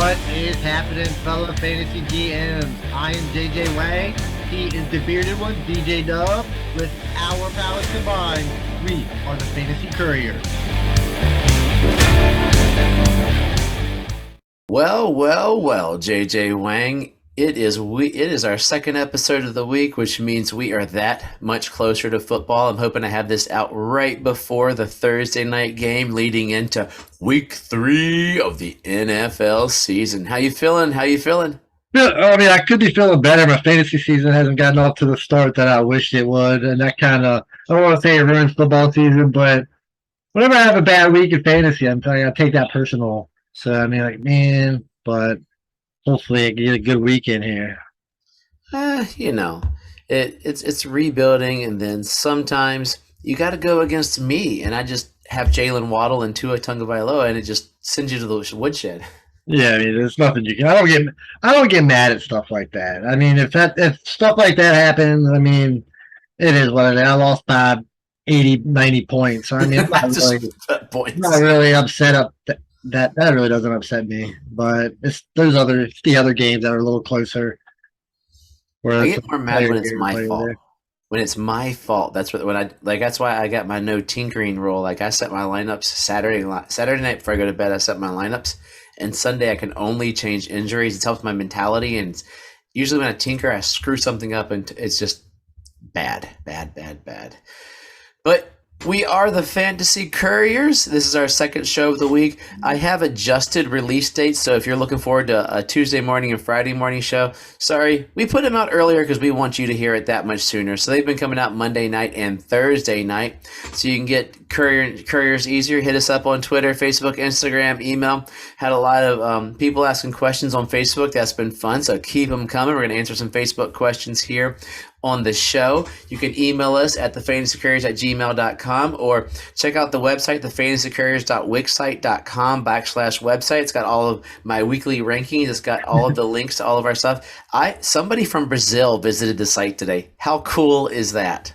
What is happening, fellow fantasy GMs? I am JJ Wang. He is the bearded one, DJ Dub. With our powers combined, we are the Fantasy Couriers. Well, JJ Wang. It is our second episode of the week, which means we are that much closer to football. I'm hoping to have this out right before the Thursday night game leading into week 3 of the NFL season. How you feeling? I could be feeling better. My fantasy season hasn't gotten off to the start that I wished it would, and that kind of, I don't want to say it ruins football season, but whenever I have a bad week in fantasy, I'm telling you, I take that personal. So, but hopefully I get a good weekend here. It's rebuilding, and then sometimes you got to go against me, and I just have Jalen Waddle and Tua Tagovailoa, and it just sends you to the woodshed. Yeah, there's nothing you can. I don't get mad at stuff like that. If stuff like that happens, it is what it is. I lost by 80, 90 points. I'm not really upset that really doesn't upset me. But it's the other games that are a little closer. I get more mad when it's my fault. When it's my fault, that's why I got my no tinkering rule. Like, I set my lineups Saturday night before I go to bed. I set my lineups, and Sunday I can only change injuries. It helps my mentality, and usually when I tinker, I screw something up, and it's just bad. But we are the Fantasy Couriers. This is our second show of the week. I have adjusted release dates, so if you're looking forward to a Tuesday morning and Friday morning show, sorry, we put them out earlier because we want you to hear it that much sooner. So they've been coming out Monday night and Thursday night, so you can get Couriers easier. Hit us up on Twitter, Facebook, Instagram, email. Had a lot of people asking questions on Facebook. That's been fun, so keep them coming. We're going to answer some Facebook questions here on the show. You can email us at thefantasycouriers@gmail.com or check out the website, thefantasycouriers.wixsite.com/website. It's got all of my weekly rankings. It's got all of the links to all of our stuff. Somebody from Brazil visited the site today. How cool is that?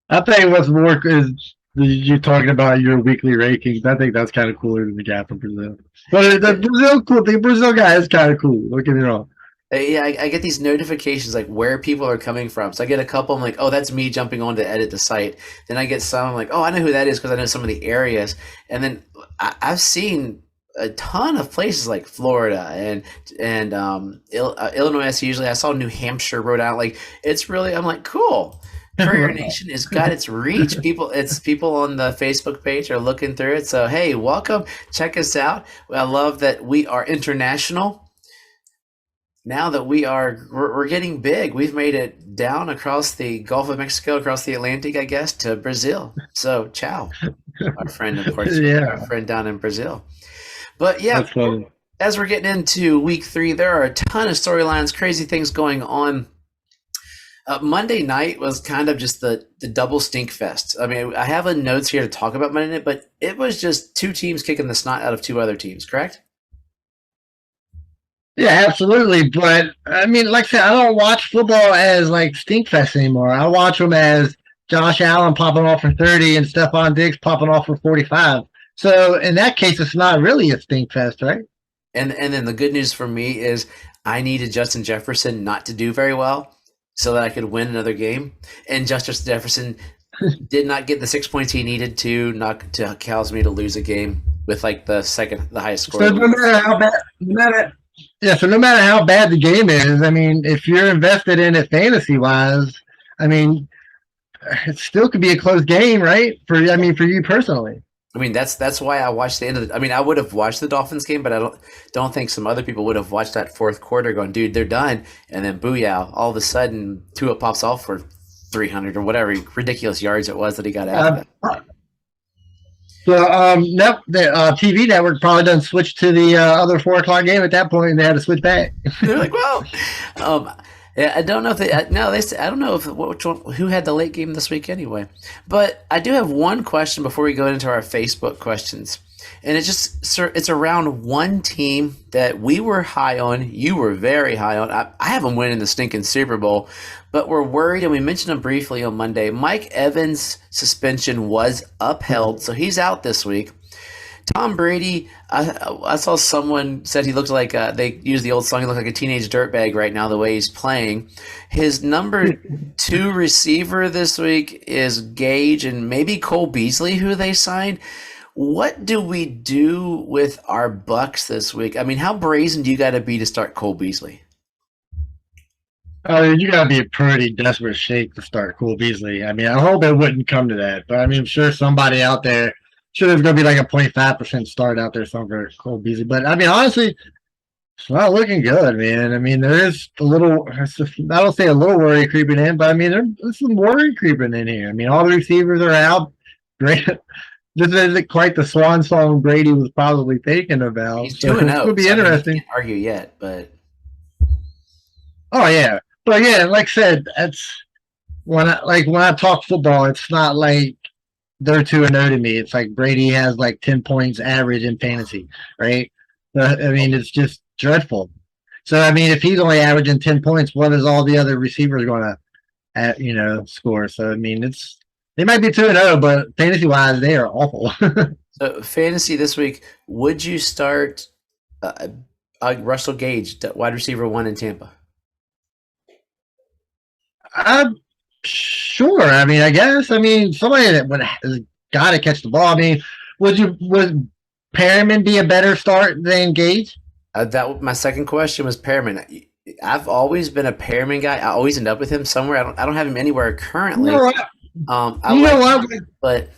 I think what's more is you talking about your weekly rankings. I think that's kind of cooler than the guy from Brazil. But the Brazil guy is kind of cool. Don't get me wrong. Yeah, I get these notifications like where people are coming from. So I get a couple. I'm like, oh, that's me jumping on to edit the site. Then I get some. I'm like, oh, I know who that is because I know some of the areas. And then I've seen a ton of places like Florida and Illinois. Usually, I saw New Hampshire, Rhode Island. Like, it's really. I'm like, cool. Courier Nation has got its reach. People on the Facebook page are looking through it. So hey, welcome. Check us out. I love that we are international. Now that we're getting big, we've made it down across the Gulf of Mexico, across the Atlantic, I guess, to Brazil. So, ciao, our friend, of course, our friend down in Brazil. But yeah, as we're getting into week 3, there are a ton of storylines, crazy things going on. Monday night was kind of just the double stink fest. I have a notes here to talk about Monday night, but it was just 2 teams kicking the snot out of 2 other teams, correct? Yeah, absolutely. But like I said, I don't watch football as like stinkfest anymore. I watch them as Josh Allen popping off for 30 and Stephon Diggs popping off for 45. So in that case, it's not really a stinkfest, right? And then the good news for me is I needed Justin Jefferson not to do very well so that I could win another game. And Justin Jefferson did not get the 6 points he needed to cause me to lose a game with like the highest score. So no matter how bad, so no matter how bad the game is, if you're invested in it fantasy-wise, it still could be a close game, right? For you personally. That's why I watched the end of I would have watched the Dolphins game, but I don't think some other people would have watched that fourth quarter going, dude, they're done. And then booyah, all of a sudden Tua pops off for 300 or whatever ridiculous yards it was that he got out of that. So the TV network probably doesn't switch to the other 4:00 game at that point, and they had to switch back. They're like, well, I don't know if I don't know who had the late game this week anyway. But I do have one question before we go into our Facebook questions, and it's around one team that we were high on. You were very high on. I have them winning the stinking Super Bowl, but we're worried, and we mentioned him briefly on Monday. Mike Evans' suspension was upheld, so he's out this week. Tom Brady, I saw someone said he looked like they used the old song. He looked like a teenage dirtbag right now. The way he's playing, his number two receiver this week is Gage and maybe Cole Beasley, who they signed. What do we do with our Bucks this week? I mean, how brazen do you got to be to start Cole Beasley? You gotta be in pretty desperate shape to start Cool Beasley. I mean, I hope it wouldn't come to that, but I mean, I'm sure somebody out there, sure there's gonna be like a 0.5% start out there somewhere for Cole Beasley. But I mean, honestly, it's not looking good, man. I mean, there is a little, I don't say a little worry creeping in, but I mean, there's some worry creeping in here. I mean, all the receivers are out. Great. This isn't quite the swan song Brady was probably thinking about. He's So 2 and it's 0. gonna be So I mean, you interesting. can't argue yet, but Oh yeah, but yeah, like I said, that's when I talk football, it's not like they're 2-0 to me. It's like Brady has like 10 points average in fantasy, right? I mean, it's just dreadful. So I mean, if he's only averaging 10 points, what is all the other receivers going to, score? So I mean, they might be 2-0, but fantasy wise, they are awful. so fantasy this week. Would you start Russell Gage, wide receiver one in Tampa? I'm sure. I mean, I guess. I mean, somebody that would has got to catch the ball. I mean, would Perriman be a better start than Gage? That my second question was Perriman. I've always been a Perriman guy. I always end up with him somewhere. I don't have him anywhere You currently. know what? I You like know what? him, but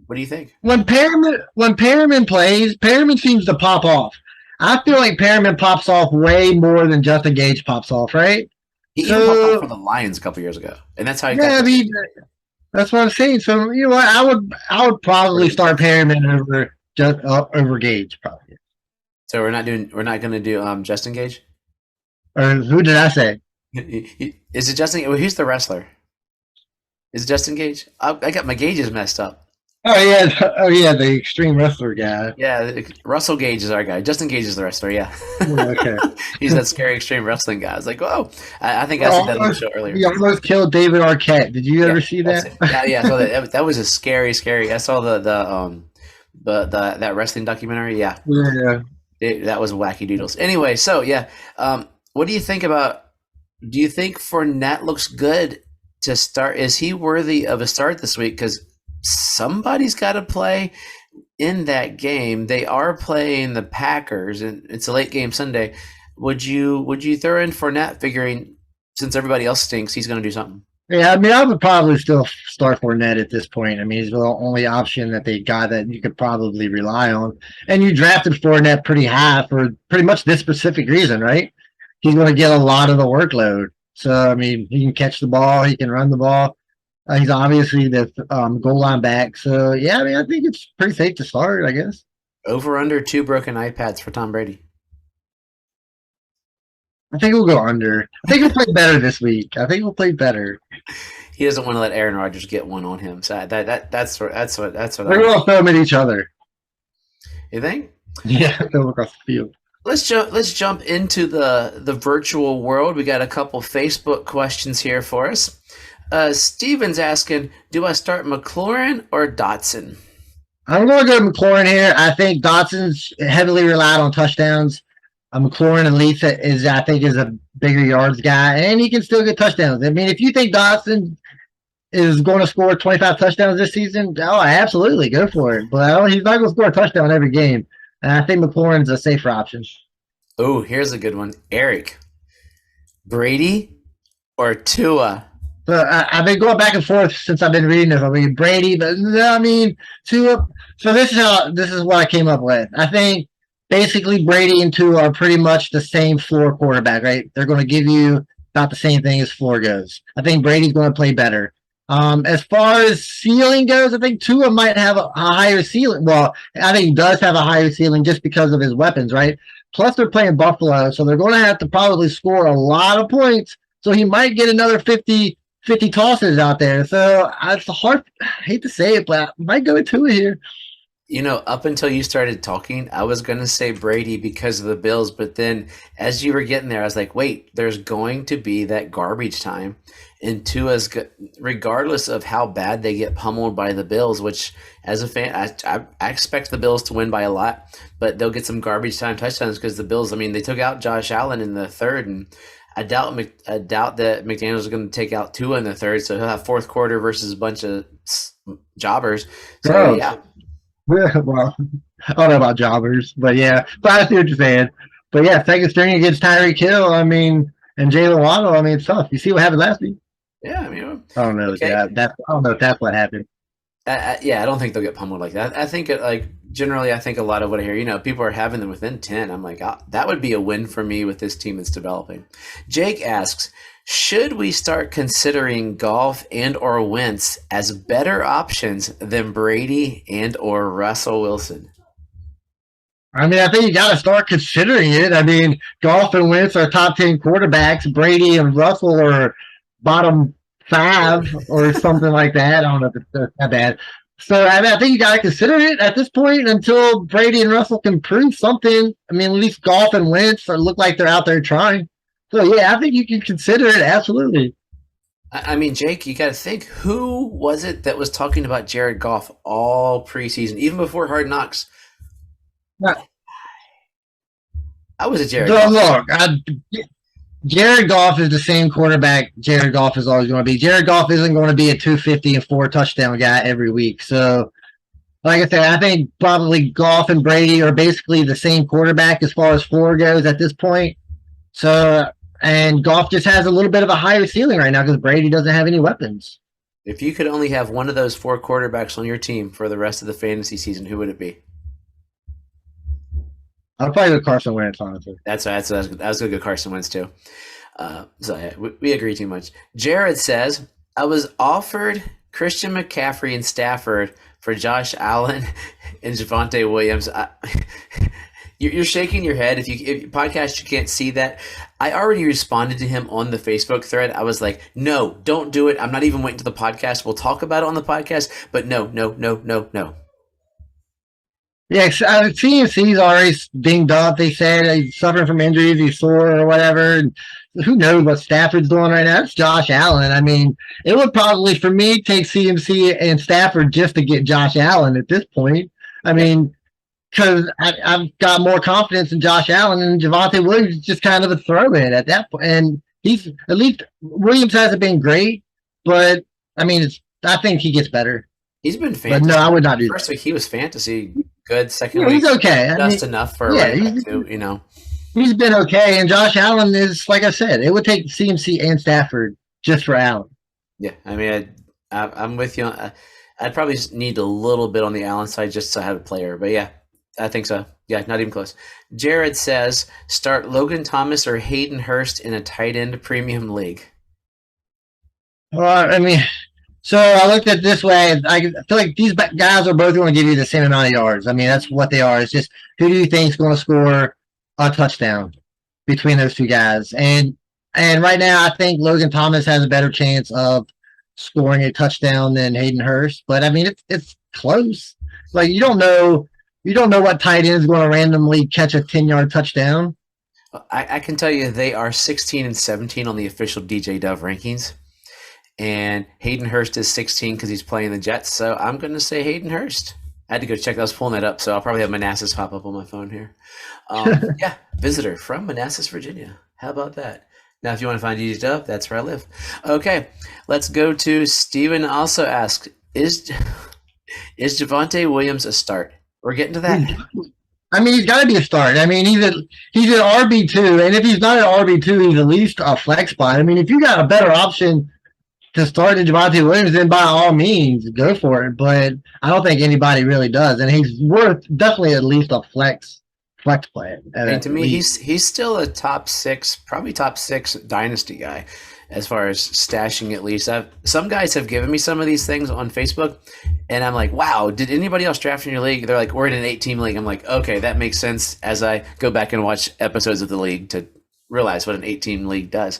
what do you think? When Perriman plays, Perriman seems to pop off. I feel like Perriman pops off way more than Justin Gage pops off, right? He even popped up for So the Lions a couple years ago, and that's how he got yeah, I the mean that's what I'm saying. So you know what? I would probably start Perriman over Gage probably. So we're not going to do Justin Gage. Or who did I say? Is it Justin? Well, who's the wrestler? Is it Justin Gage? I got my gauges messed up. Oh yeah, the extreme wrestler guy. Yeah, Russell Gage is our guy. Justin Gage is the wrestler. Yeah, Okay. he's that scary extreme wrestling guy. I was like, whoa! I think I said that on the show earlier. He almost killed David Arquette. Did you Yeah, ever see that's that? it. Yeah, yeah. So that was a scary. I saw that wrestling documentary. Yeah, Yeah. that was wacky doodles. Anyway, so yeah, what do you think about? Do you think Fournette looks good to start? Is he worthy of a start this week? Because somebody's got to play in that game. They are playing the Packers, and it's a late game Sunday. Would you throw in Fournette, figuring since everybody else stinks, he's going to do something? Yeah, I mean, I would probably still start Fournette at this point. I mean, he's the only option that they got that you could probably rely on. And you drafted Fournette pretty high for pretty much this specific reason, right? He's going to get a lot of the workload. So, I mean, he can catch the ball, he can run the ball. He's obviously the goal line back. So, yeah, I mean, I think it's pretty safe to start, I guess. Over under 2 broken iPads for Tom Brady. I think we'll go under. I think we'll play better this week. I think we'll play better. He doesn't want to let Aaron Rodgers get one on him. So that's what We're going to film at each other. you think. Yeah, film across the field. Let's jump into the virtual world. We got a couple Facebook questions here for us. Steven's asking, do I start McLaurin or Dotson? I'm going to go McLaurin here. I think Dotson's heavily relied on touchdowns. McLaurin at least I think, is a bigger yards guy, and he can still get touchdowns. I mean, if you think Dotson is going to score 25 touchdowns this season, oh, absolutely, go for it. But he's not going to score a touchdown every game. And I think McLaurin's a safer option. Oh, here's a good one. Eric, Brady or Tua? So I've been going back and forth since I've been reading this. I mean, Brady, but no, I mean, Tua. So this is what I came up with. I think basically Brady and Tua are pretty much the same floor quarterback, right? They're going to give you about the same thing as floor goes. I think Brady's going to play better. As far as ceiling goes, I think Tua might have a higher ceiling. Well, I think he does have a higher ceiling just because of his weapons, right? Plus, they're playing Buffalo, so they're going to have to probably score a lot of points. So he might get another 50 tosses out there. So it's hard. I hate to say it, but I might go with Tua here. Up until you started talking, I was going to say Brady because of the Bills, but then as you were getting there, I was like, wait, there's going to be that garbage time. And regardless of how bad they get pummeled by the Bills, which as a fan, I expect the Bills to win by a lot, but they'll get some garbage time touchdowns because the Bills, I mean, they took out Josh Allen in the third, and I doubt that McDaniels is going to take out Tua in the third, so he'll have fourth quarter versus a bunch of jobbers. So, Gross. yeah. Well, I don't know about jobbers, but yeah. But I see what you're saying. But yeah, second string against Tyreek Hill. I mean, and Jalen Waddle. I mean, it's tough. You see what happened last week? Yeah, I mean, I don't know. okay. Yeah, I don't know if that's what happened. Yeah, I don't think they'll get pummeled like that. I think generally, I think a lot of what I hear, people are having them within 10. I'm like, that would be a win for me with this team that's developing. Jake asks, should we start considering Goff and or Wentz as better options than Brady and or Russell Wilson? I mean, I think you got to start considering it. I mean, Goff and Wentz are top 10 quarterbacks. Brady and Russell are bottom 5 or something like that. I don't know if it's that bad. So I mean, I think you got to consider it at this point until Brady and Russell can prove something. I mean, at least Goff and Wentz look like they're out there trying. So yeah, I think you can consider it absolutely. I mean, Jake, you got to think, who was it that was talking about Jared Goff all preseason, even before Hard Knocks? Now, I was a Jared so Goff. look, Jared Goff is the same quarterback Jared Goff is always going to be. Jared Goff isn't going to be a 250 and 4 touchdown guy every week. So, like I said, I think probably Goff and Brady are basically the same quarterback as far as floor goes at this point. So, and Goff just has a little bit of a higher ceiling right now because Brady doesn't have any weapons. If you could only have one of those 4 quarterbacks on your team for the rest of the fantasy season, who would it be? I'll probably go Carson Wentz, honestly. That's I was going to go Carson Wentz too. So yeah, we agree too much. Jared says, I was offered Christian McCaffrey and Stafford for Josh Allen and Javonte Williams. You're shaking your head. If podcast, you can't see that. I already responded to him on the Facebook thread. I was like, no, don't do it. I'm not even waiting to the podcast. We'll talk about it on the podcast, but no, no, no, no, no. Yeah, CMC's already dinged up. They said he's suffering from injuries, he's sore or whatever. And who knows what Stafford's doing right now? It's Josh Allen. I mean, it would probably, for me, take CMC and Stafford just to get Josh Allen at this point. I mean, because I've got more confidence in Josh Allen, and Javonte Williams is just kind of a throw-in at that point. And he's, at least Williams hasn't been great, but I mean, I think he gets better. He's been fantasy. But no, I would not do that. First week, he was fantasy good. Second Yeah, week, he's okay. just enough for He's been okay. And Josh Allen is, like I said, it would take CMC and Stafford just for Allen. Yeah, I mean, I'm with you. I'd probably need a little bit on the Allen side just to have a player. But yeah, I think so. Yeah, not even close. Jared says, start Logan Thomas or Hayden Hurst in a tight end premium league. Well, I mean, so I looked at it this way. I feel like these guys are both going to give you the same amount of yards. I mean, that's what they are. It's just who do you think is going to score a touchdown between those two guys? And right now, I think Logan Thomas has a better chance of scoring a touchdown than Hayden Hurst. But I mean, it's close. Like you don't know what tight end is going to randomly catch a 10-yard touchdown. I can tell you they are 16 and 17 on the official DJ Dove rankings. And Hayden Hurst is 16 because he's playing the Jets. So I'm going to say Hayden Hurst. I had to go check. I was pulling that up, so I'll probably have Manassas pop up on my phone here. Yeah, visitor from Manassas, Virginia. How about that? Now, if you want to find DJ Dove, that's where I live. Okay, let's go to Steven. Also asked, is Javonte Williams a start? We're getting to that. I mean, he's got to be a start. I mean, he's an RB2, and if he's not an RB2, he's at least a flex spot. I mean, if you got a better option to start in Javonte Williams, then by all means, go for it. But I don't think anybody really does, and he's worth definitely at least a flex play. And to me, he's still a probably top six dynasty guy as far as stashing at least. Some guys have given me some of these things on Facebook, and I'm like, wow, did anybody else draft in your league? They're like, we're in an 8-team league. I'm like, okay, that makes sense as I go back and watch episodes of the league to realize what an 8-team league does.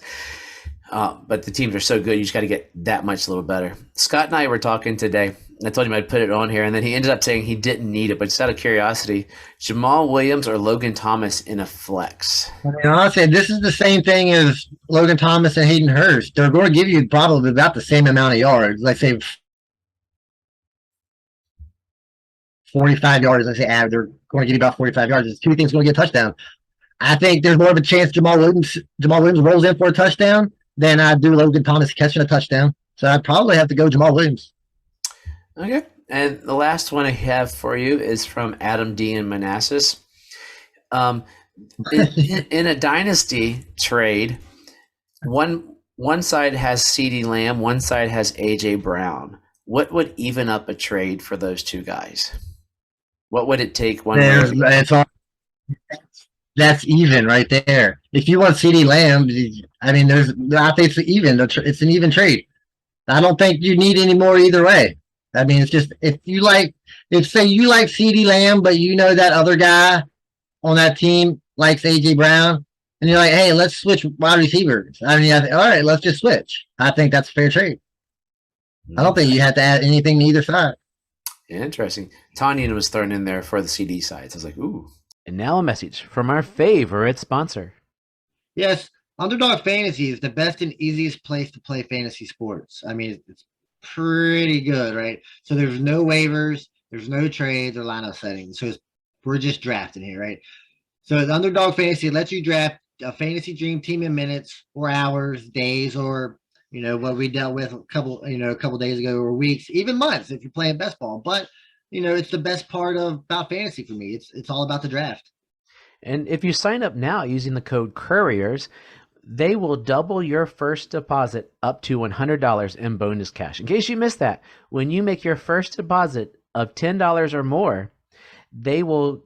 But the teams are so good, you just got to get that much a little better. Scott and I were talking today I told him I'd put it on here, and then he ended up saying he didn't need it. But just out of curiosity, Jamal Williams or Logan Thomas in a flex? I mean, honestly, this is the same thing as Logan Thomas and Hayden Hurst. They're going to give you probably about the same amount of yards. Let's say 45 yards. Let's say they're going to give you about 45 yards. There's two things going to get a touchdown. I think there's more of a chance Jamal Williams rolls in for a touchdown than I do Logan Thomas catching a touchdown. So I'd probably have to go Jamal Williams. Okay. And the last one I have for you is from Adam D. in Manassas. In a dynasty trade, one side has CeeDee Lamb, one side has AJ Brown. What would even up a trade for those two guys? What would it take? That's even right there. If you want CeeDee Lamb, I mean, I think it's even. It's an even trade. I don't think you need any more either way. I mean, it's just if say you like CeeDee Lamb, but you know that other guy on that team likes AJ Brown, and you're like, hey, let's switch wide receivers. I mean, all right, let's just switch. I think that's a fair trade. I don't think you have to add anything to either side. Interesting. Tanyan was thrown in there for the CD side. So I was like, ooh. And now a message from our favorite sponsor. Yes, Underdog Fantasy is the best and easiest place to play fantasy sports. I mean, it's pretty good, right? So there's no waivers, there's no trades or lineup settings. So we're just drafting here, right? So the Underdog Fantasy lets you draft a fantasy dream team in minutes or hours, days, or what we dealt with a couple days ago, or weeks, even months if you're playing best ball. But it's the best part about fantasy for me. It's all about the draft. And if you sign up now using the code Couriers, they will double your first deposit up to $100 in bonus cash. In case you missed that, when you make your first deposit of $10 or more, they will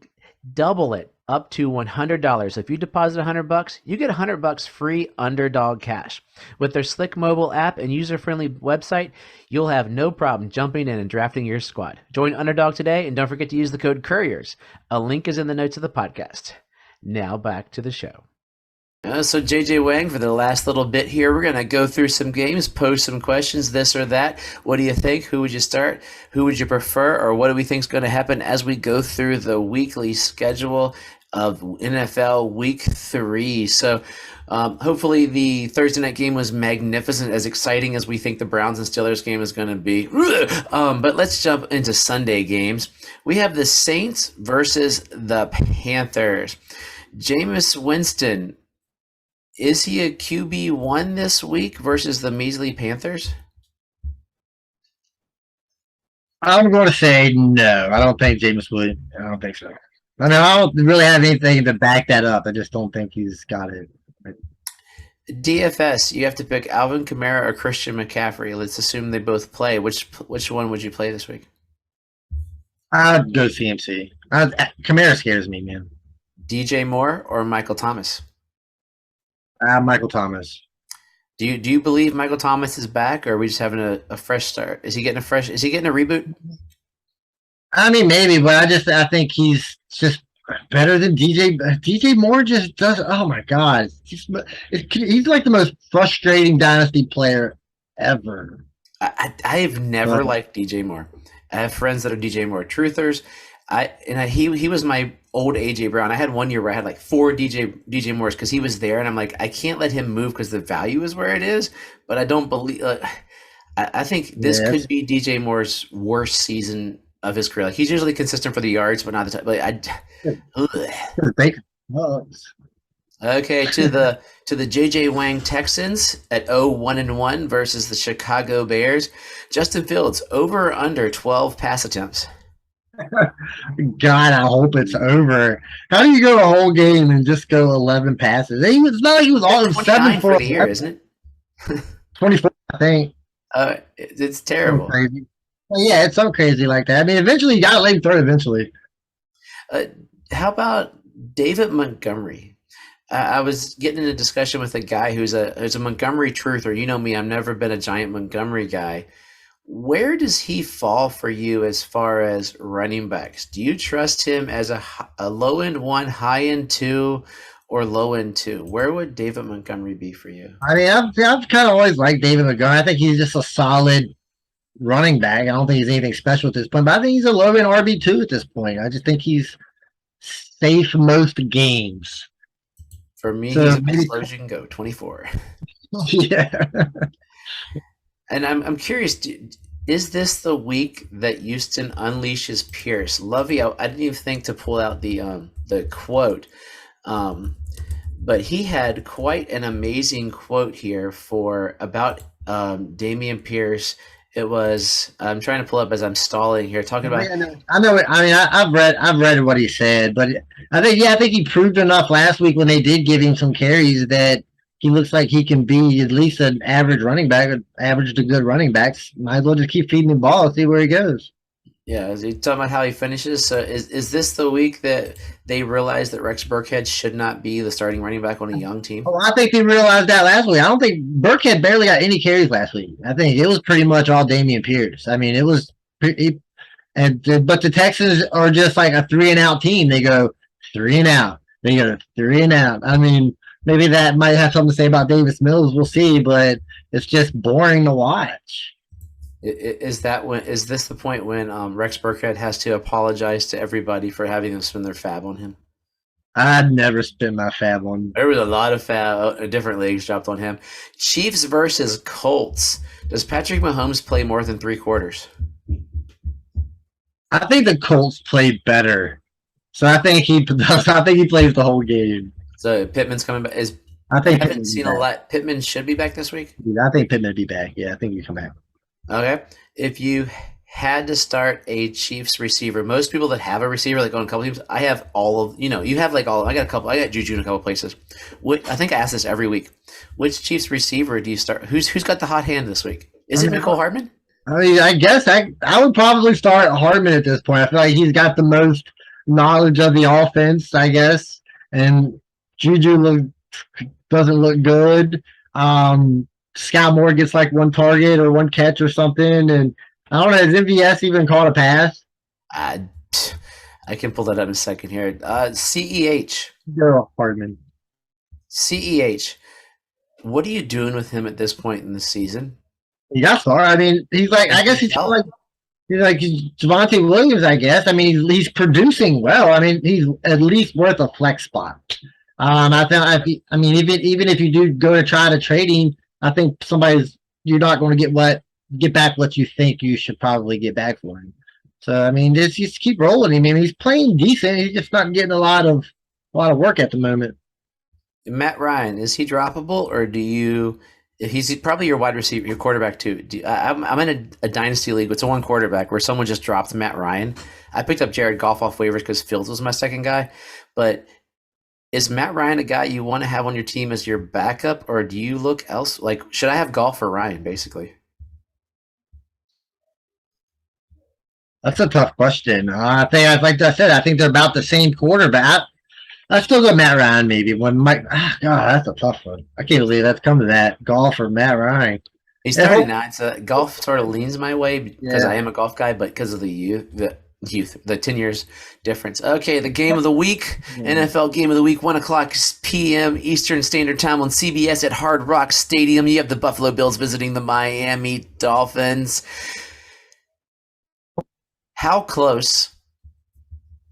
double it up to $100. If you deposit $100, you get $100 free Underdog cash. With their slick mobile app and user-friendly website, you'll have no problem jumping in and drafting your squad. Join Underdog today, and don't forget to use the code Couriers. A link is in the notes of the podcast. Now back to the show. So JJ Wang, for the last little bit here, we're going to go through some games, pose some questions, this or that. What do you think? Who would you start? Who would you prefer? Or what do we think is going to happen as we go through the weekly schedule of NFL Week 3? So hopefully the Thursday night game was magnificent, as exciting as we think the Browns and Steelers game is going to be. But let's jump into Sunday games. We have the Saints versus the Panthers. Jameis Winston, is he a QB1 this week versus the measly Panthers? I'm going to say no. I don't think Jameis Williams. I don't think so. I don't really have anything to back that up. I just don't think he's got it. DFS, you have to pick Alvin Kamara or Christian McCaffrey. Let's assume they both play. Which one would you play this week? I'd go CMC. Kamara scares me, man. DJ Moore or Michael Thomas? Michael Thomas. Do you believe Michael Thomas is back, or are we just having a fresh start? Is he getting a reboot? I mean, maybe, but I think he's just better than DJ. DJ Moore just does. Oh my God, he's like the most frustrating dynasty player ever. I've never liked DJ Moore. I have friends that are DJ Moore truthers. He was my old AJ Brown. I had one year where I had like 4 DJ Moores because he was there, and I'm like, I can't let him move because the value is where it is. But I don't believe. I think this could be DJ Moore's worst season of his career. Like, he's usually consistent for the yards, but not the time. Okay, to the JJ Wang Texans at 0-1-1 versus the Chicago Bears. Justin Fields, over or under 12 pass attempts? God, I hope it's over. How do you go a whole game and just go 11 passes? He was all 7 for the year, isn't it? 24, I think. It's terrible. Crazy. Well, yeah, it's so crazy like that. I mean, eventually you got to let him throw. Eventually. How about David Montgomery? I was getting in a discussion with a guy who's a Montgomery truther. You know me; I've never been a giant Montgomery guy. Where does he fall for you as far as running backs? Do you trust him as a low end 1, high end 2, or low end 2? Where would David Montgomery be for you? I mean, I've kind of always liked David Montgomery. I think he's just a solid running back. I don't think he's anything special at this point, but I think he's a low end RB2 at this point. I just think he's safe most games. For me, So he's about maybe, as low as you can go, 24. yeah. And I'm curious, is this the week that Houston unleashes Pierce? Lovey, I didn't even think to pull out the quote, but he had quite an amazing quote here for about Damian Pierce. It was, I'm trying to pull up as I'm stalling here, talking about. I know. I mean, I've read what he said, but I think he proved enough last week when they did give him some carries that he looks like he can be at least an average running back, average to good running backs. Might as well just keep feeding the ball and see where he goes. Yeah, is he talking about how he finishes? So is this the week that they realized that Rex Burkhead should not be the starting running back on a young team? Well, I think they realized that last week. I don't think Burkhead barely got any carries last week. I think it was pretty much all Damian Pierce. I mean, it was pretty, but the Texans are just like a 3-and-out team. They go 3-and-out. They go 3-and-out. I mean, maybe that might have something to say about Davis Mills. We'll see, but it's just boring to watch. Is this the point when Rex Burkhead has to apologize to everybody for having them spend their fab on him? I'd never spend my fab on. There was a lot of fab, different leagues dropped on him. Chiefs versus Colts. Does Patrick Mahomes play more than 3 quarters? I think the Colts play better, so I think he does. I think he plays the whole game. So Pittman's coming back. I think I haven't seen a lot. Pittman should be back this week. I think Pittman will be back. Yeah, I think he'll come back. Okay. If you had to start a Chiefs receiver, most people that have a receiver, like on a couple teams, I have all of, you have like all, I got Juju in a couple places. I think I ask this every week. Which Chiefs receiver do you start? Who's got the hot hand this week? Is it Mecole Hardman? I mean, I guess I would probably start Hardman at this point. I feel like he's got the most knowledge of the offense, I guess. And Juju doesn't look good. Scout Moore gets like one target or one catch or something, and I don't know. Has MVS even caught a pass? I can pull that up in a second here. CEH. Go Hardman. CEH. What are you doing with him at this point in the season? He got far. I mean, he's like, I guess he's like Javonte Williams. I guess. I mean, he's producing well. I mean, he's at least worth a flex spot. I mean, even if you do go to try to trade him, I think you're not going to get back what you think you should probably get back for him. So I mean, just keep rolling him. I mean, he's playing decent. He's just not getting a lot of work at the moment. Matt Ryan, is he droppable, or do you? He's probably your wide receiver, your quarterback too. I'm in a dynasty league. It's a 1 quarterback where someone just dropped Matt Ryan. I picked up Jared Goff off waivers because Fields was my second guy, but. Is Matt Ryan a guy you want to have on your team as your backup, or do you look else? Like, should I have Goff or Ryan, basically? That's a tough question. I think, like I said, I think they're about the same quarterback. I still go Matt Ryan maybe. God, that's a tough one. I can't believe that's come to that. Golf or Matt Ryan. He's 39, so golf sort of leans my way because I am a golf guy, but because of the 10 years difference. Okay, the game of the week, NFL game of the week, 1 o'clock p.m. Eastern Standard Time on CBS at Hard Rock Stadium. You have the Buffalo Bills visiting the Miami Dolphins. How close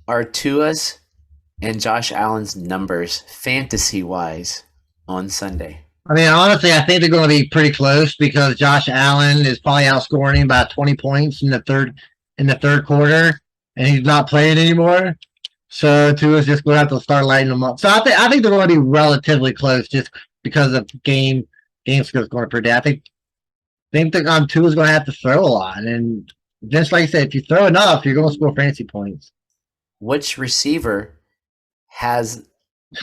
are Tua's and Josh Allen's numbers fantasy-wise on Sunday? I mean, honestly, I think they're going to be pretty close because Josh Allen is probably outscoring him by 20 points in the third quarter, and he's not playing anymore. So Tua's just going to have to start lighting them up. So I think they're going to be relatively close just because of game score is going to predict. I think Tua's going to have to throw a lot, and just like I said, if you throw enough, you're going to score fantasy points. Which receiver has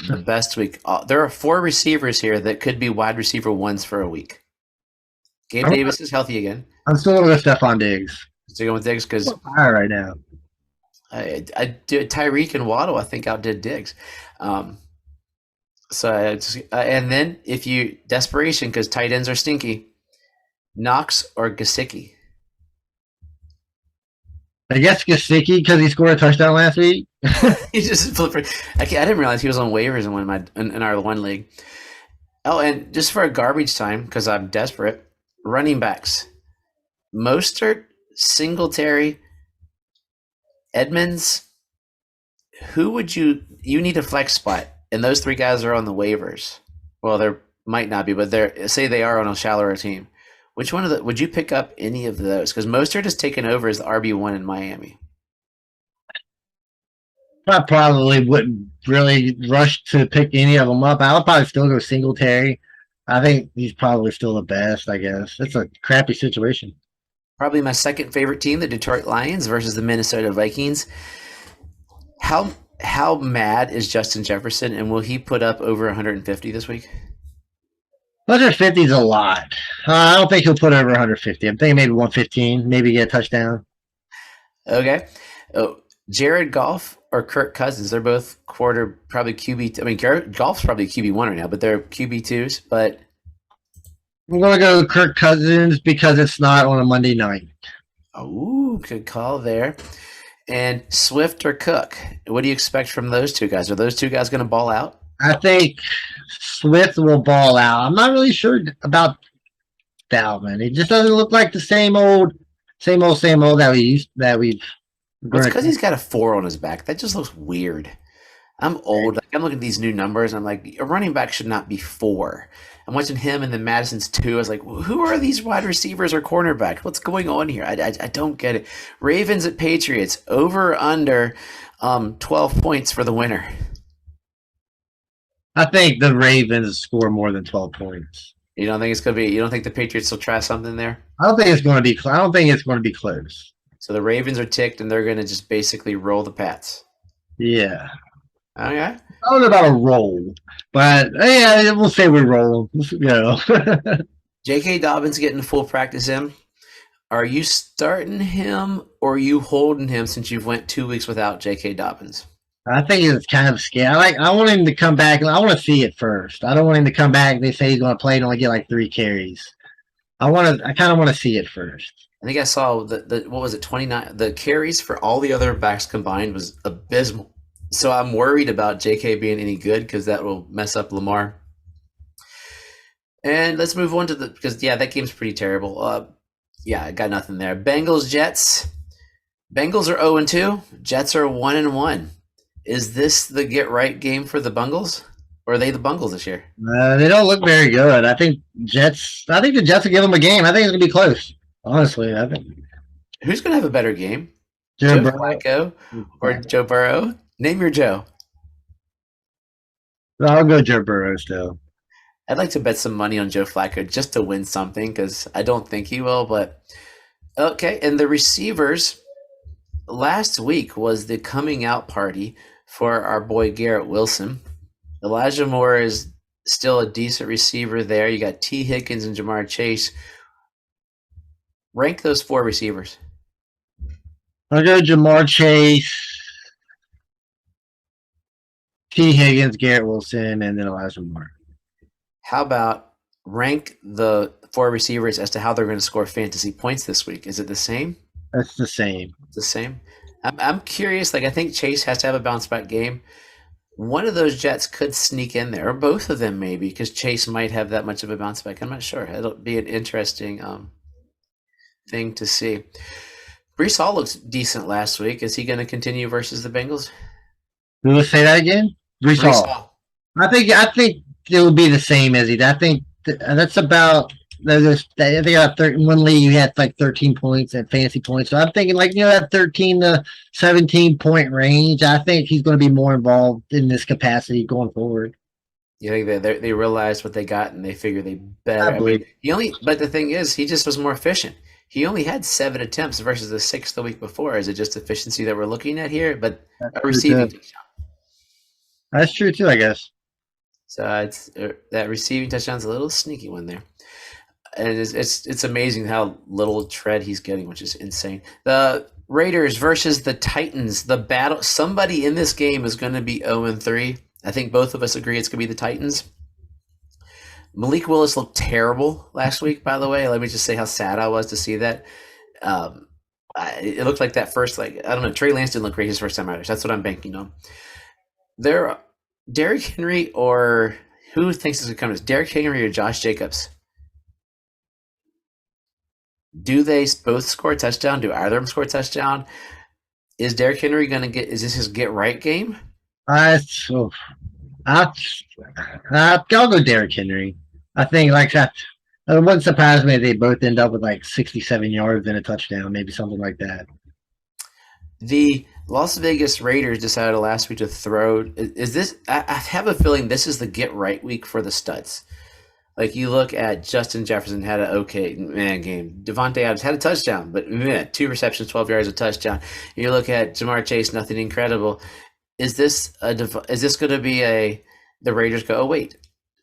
the best week? There are 4 receivers here that could be wide receiver 1s for a week. Gabe Davis is healthy again. I'm still going with Stephon Diggs. So going with Diggs because right now, I did Tyreek and Waddle. I think outdid Diggs. And then if you desperation because tight ends are stinky, Knox or Gesicki. I guess Gesicki because he scored a touchdown last week. He just flipped. I didn't realize he was on waivers in our one league. Oh, and just for a garbage time because I'm desperate. Running backs. Mostert, Singletary, Edmonds. Who would you need a flex spot? And those three guys are on the waivers. Well, there might not be, but say they are on a shallower team. Which one of the would you pick up any of those? Because Mostert has taken over as the RB1 in Miami. I probably wouldn't really rush to pick any of them up. I'll probably still go Singletary. I think he's probably still the best, I guess. It's a crappy situation. Probably my second favorite team, the Detroit Lions versus the Minnesota Vikings. How mad is Justin Jefferson, and will he put up over 150 this week? 150 is a lot. I don't think he'll put over 150. I'm thinking maybe 115, maybe get a touchdown. Okay. Oh, Jared Goff or Kirk Cousins? They're both probably QB. I mean, Goff's probably QB1 right now, but they're QB2s. But I'm going to go with Kirk Cousins because it's not on a Monday night. oh, good call there. And Swift or Cook? What do you expect from those two guys? Are those two guys going to ball out? I think Swift will ball out. I'm not really sure about Dalvin. He just doesn't look like the same old that we've. Well, it's because he's got a 4 on his back. That just looks weird. I'm old. Like, I'm looking at these new numbers. I'm like, a running back should not be 4. I'm watching him and then Madison's 2. I was like, who are these wide receivers or cornerbacks? What's going on here? I don't get it. Ravens at Patriots, over under 12 points for the winner. I think the Ravens score more than 12 points. You don't think it's going to be? You don't think the Patriots will try something there? I don't think it's going to be. I don't think it's going to be close. So the Ravens are ticked, and they're going to just basically roll the Pats. Yeah. Okay. I don't know about a roll, but yeah, we'll say we roll. J.K. Dobbins getting full practice in. Are you starting him or are you holding him since you've went 2 weeks without J.K. Dobbins? I think it's kind of scary. I want him to come back. I want to see it first. I don't want him to come back. They say he's going to play and only get like 3 carries. I kind of want to see it first. I think I saw the what was it, 29? The carries for all the other backs combined was abysmal. So I'm worried about JK being any good because that will mess up Lamar. And let's move on to because that game's pretty terrible. I got nothing there. Bengals, Jets. Bengals are 0-2. Jets are 1-1. Is this the get right game for the Bengals? Or are they the Bengals this year? They don't look very good. I think the Jets will give them a game. I think it's going to be close. Honestly, I think. Who's going to have a better game? Joe Flacco or Joe Burrow? Name your Joe. I'll go Joe Burrow still. I'd like to bet some money on Joe Flacco just to win something because I don't think he will. But okay, and the receivers. Last week was the coming out party for our boy Garrett Wilson. Elijah Moore is still a decent receiver there. You got T. Higgins and Jamar Chase. Rank those 4 receivers. I'll go Jamar Chase, T. Higgins, Garrett Wilson, and then Elijah Moore. How about rank the 4 receivers as to how they're going to score fantasy points this week? Is it the same? That's the same. The same? I'm curious. Like, I think Chase has to have a bounce back game. One of those Jets could sneak in there, or both of them maybe, because Chase might have that much of a bounce back. I'm not sure. It'll be an interesting thing to see. Brees Hall looks decent last week. Is he going to continue versus the Bengals? You want to say that again? Brees Hall. I think it will be the same as he. I think that's about. I think in one league you had like 13 points at fantasy points. So I'm thinking that 13 to 17 point range. I think he's going to be more involved in this capacity going forward. You think they realized what they got and they figured they better. I believe. But the thing is, he just was more efficient. He only had 7 attempts versus the 6 the week before. Is it just efficiency that we're looking at here? But a receiving touchdown. That's true too, I guess. So that receiving touchdown's a little sneaky one there. And it's amazing how little tread he's getting, which is insane. The Raiders versus the Titans, the battle. Somebody in this game is going to be 0-3. I think both of us agree it's going to be the Titans. Malik Willis looked terrible last week, by the way. Let me just say how sad I was to see that. It looked like that first, I don't know, Trey Lance didn't look great his first time out. That's what I'm banking on. Derrick Henry or who thinks this is going to come? Derrick Henry or Josh Jacobs? Do they both score a touchdown? Do either of them score a touchdown? Is Derrick Henry going to get? Is this his get right game? So I'll, I'll go Derrick Henry. I think like that. It wouldn't surprise me if they both end up with like 67 yards and a touchdown, maybe something like that. The Las Vegas Raiders decided last week to throw. Is this? I have a feeling this is the get right week for the studs. Like you look at Justin Jefferson had an okay game. Devontae Adams had a touchdown, but 2 receptions, 12 yards, a touchdown. You look at Jamar Chase, nothing incredible. Is this going to be the Raiders go? Oh wait,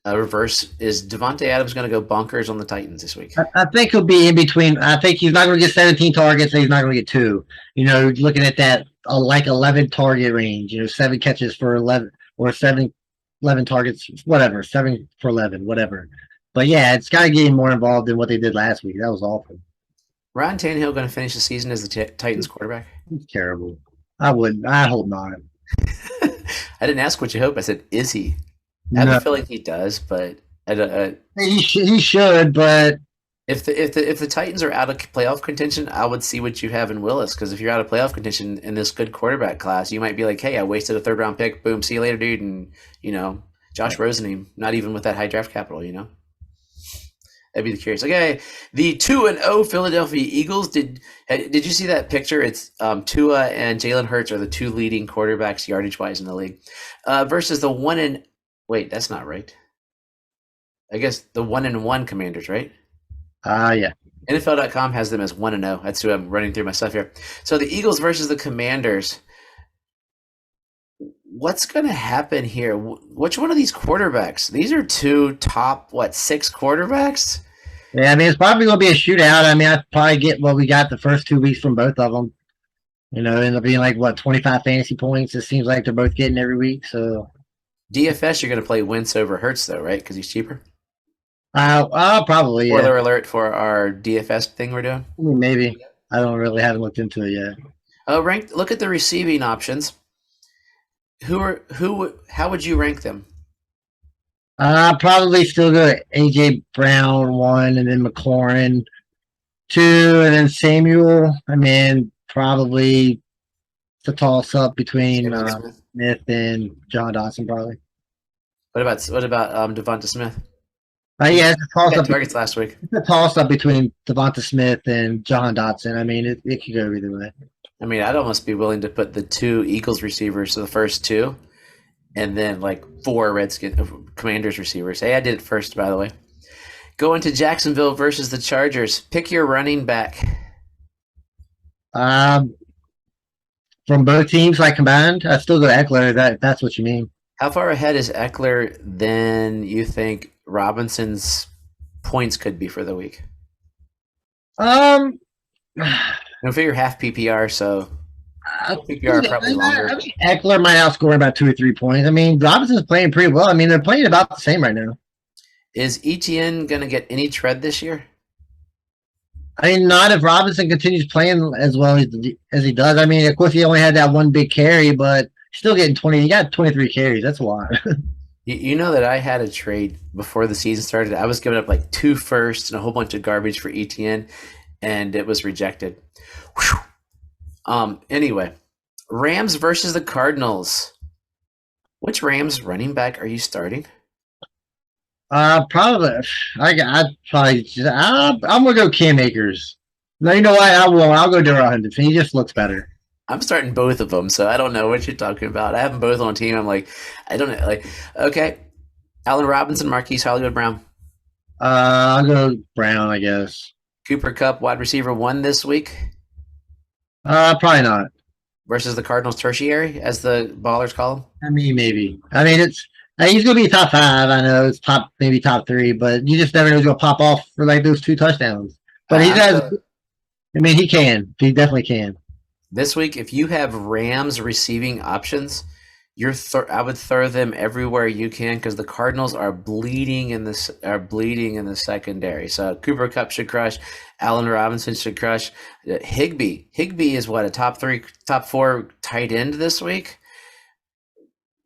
a reverse. Is Devontae Adams going to go bonkers on the Titans this week? I think he'll be in between. I think he's not going to get 17 targets. And he's not going to get 2. Looking at that like 11 target range. 7 catches for 11 or 11 targets, whatever. 7 for 11, whatever. But yeah, it's got to get more involved than what they did last week. That was awful. Ryan Tannehill going to finish the season as the Titans quarterback? It's terrible. I wouldn't. I hope not. I didn't ask what you hope. I said, is he? I have a feeling he does, but he should. But if the Titans are out of playoff contention, I would see what you have in Willis. Because if you're out of playoff contention in this good quarterback class, you might be like, hey, I wasted a 3rd-round pick. Boom, see you later, dude. And Josh Rosen, not even with that high draft capital, I'd be curious. Okay, the 2-0 Philadelphia Eagles. Did you see that picture? It's Tua and Jalen Hurts are the 2 leading quarterbacks yardage wise in the league, versus the 1 wait, that's not right. I guess the 1-1 Commanders, right? Yeah. NFL.com has them as 1-0. That's who I'm running through my stuff here. So the Eagles versus the Commanders. What's going to happen here? Which one of these quarterbacks? These are 2 top 6 quarterbacks. Yeah, I mean, it's probably going to be a shootout. I mean, I probably get what we got the first 2 weeks from both of them. End up being like, 25 fantasy points. It seems like they're both getting every week. So DFS, you're going to play Wentz over Hurts, though, right? Because he's cheaper? Probably, yeah. Spoiler alert for our DFS thing we're doing? Maybe. I haven't looked into it yet. Look at the receiving options. How would you rank them? Probably still go AJ Brown 1, and then McLaurin 2, and then Samuel. I mean, probably the toss up between Smith and John Dotson, probably. What about Devonta Smith? Yeah, it's a toss up. Targets last week. It's a toss up between Devonta Smith and John Dotson. I mean, it could go either way. I mean, I'd almost be willing to put the 2 Eagles receivers, so the first 2, and then 4 Commanders receivers. Hey, I did it first, by the way. Going to Jacksonville versus the Chargers. Pick your running back. From both teams, combined, I still go Eckler. That's what you mean. How far ahead is Eckler than you think Robinson's points could be for the week? I figure half PPR, so PPR probably longer. I mean, Eckler might outscore about 2 or 3 points. I mean, Robinson's playing pretty well. I mean, they're playing about the same right now. Is ETN going to get any tread this year? I mean, not if Robinson continues playing as well as he does. I mean, of course, he only had that 1 big carry, but still getting 20. He got 23 carries. That's a lot. You know that I had a trade before the season started. I was giving up 2 firsts and a whole bunch of garbage for ETN, and it was rejected. Whew. Anyway, Rams versus the Cardinals. Which Rams running back are you starting? Probably. I'm gonna go Cam Akers. No, you know what? I will. I'll go Darrell Henderson. He just looks better. I'm starting both of them, so I don't know what you're talking about. I have them both on a team. I'm like, I don't know. Okay, Allen Robinson, Marquise Hollywood Brown. I'll go Brown, I guess. Cooper Kupp, wide receiver 1 this week. Probably not. Versus the Cardinals tertiary, as the ballers call him. I mean, maybe. I mean, he's gonna be top 5. I know it's maybe top 3, but you just never know who's gonna pop off for those 2 touchdowns. But he does. I mean, he can. He definitely can. This week, if you have Rams receiving options, I would throw them everywhere you can because the Cardinals are bleeding in the secondary. So Cooper Kupp should crush. Allen Robinson should crush. Higbee is what, a top 4 tight end this week?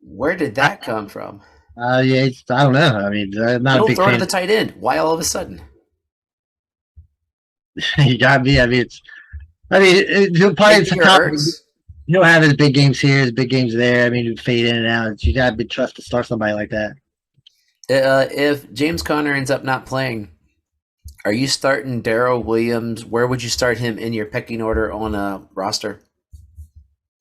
Where did that come from? Yeah, I don't know. I mean, not a big throw fan. to the tight end. Why all of a sudden? You got me. I mean, he'll probably Maybe Ertz. he'll have his big games here, his big games there. I mean, he'll fade in and out. You got to be trust to start somebody like that. If James Conner ends up not playing, are you starting Darrell Williams? Where would you start him in your pecking order on a roster?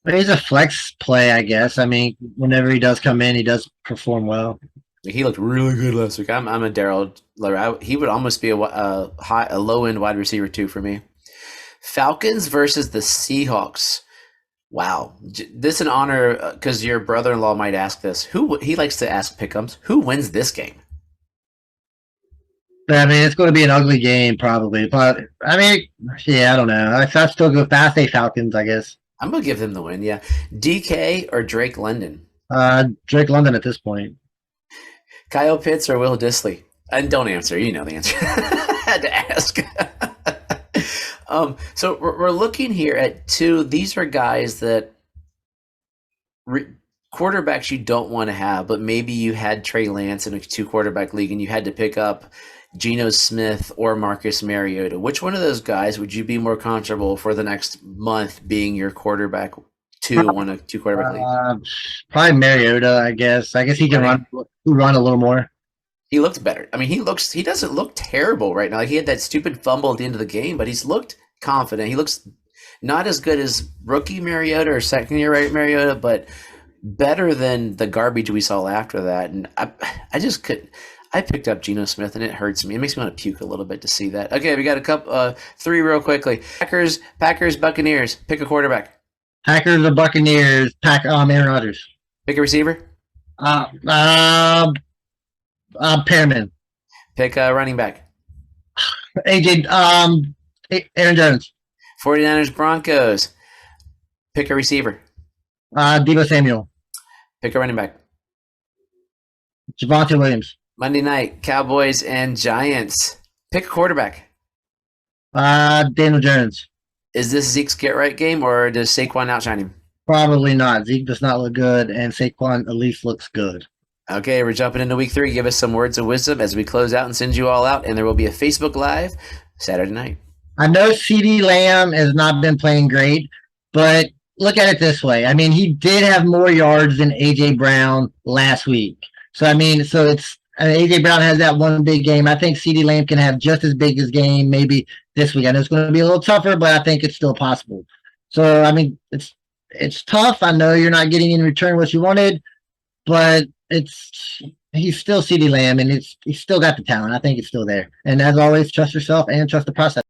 But he's a flex play, I guess. I mean, whenever he does come in, he does perform well. He looked really good last week. I'm a Darrell. He would almost be a low end wide receiver too for me. Falcons versus the Seahawks. Wow, this is an honor because your brother-in-law might ask this. He likes to ask pick'ems. Who wins this game? But, I mean, it's going to be an ugly game probably. But I mean, yeah, I don't know. I still go fast. Say Falcons, I guess. I'm gonna give them the win. Yeah, DK or Drake London. Drake London at this point. Kyle Pitts or Will Dissly. And don't answer. You know the answer. I had to ask. So we're looking here at two. These are guys that quarterbacks you don't want to have, but maybe you had Trey Lance in a 2-quarterback league and you had to pick up Geno Smith or Marcus Mariota. Which one of those guys would you be more comfortable for the next month being your quarterback on a 2-quarterback league? Probably Mariota, I guess. I guess he can run a little more. He looks better. I mean, he doesn't look terrible right now. Like he had that stupid fumble at the end of the game, but he's looked confident. He looks not as good as rookie Mariota or second-year Mariota, but better than the garbage we saw after that. And I just couldn't. I picked up Geno Smith, and it hurts me. It makes me want to puke a little bit to see that. Okay, we got a couple, 3 real quickly. Packers, Buccaneers. Pick a quarterback. Packers or Buccaneers. Aaron Rodgers. Pick a receiver. Pearman. Pick a running back. Aaron Jones. 49ers, Broncos. Pick a receiver. Deebo Samuel. Pick a running back. Javonte Williams. Monday night, Cowboys and Giants. Pick a quarterback. Daniel Jones. Is this Zeke's get-right game, or does Saquon outshine him? Probably not. Zeke does not look good, and Saquon at least looks good. Okay, we're jumping into week 3. Give us some words of wisdom as we close out and send you all out, and there will be a Facebook Live Saturday night. I know CeeDee Lamb has not been playing great, but look at it this way. I mean, he did have more yards than A.J. Brown last week. So, I mean, A.J. Brown has that one big game. I think CeeDee Lamb can have just as big as game maybe this week. I know it's going to be a little tougher, but I think it's still possible. So, I mean, it's tough. I know you're not getting in return what you wanted, but he's still CeeDee Lamb, and he's still got the talent. I think it's still there. And as always, trust yourself and trust the process.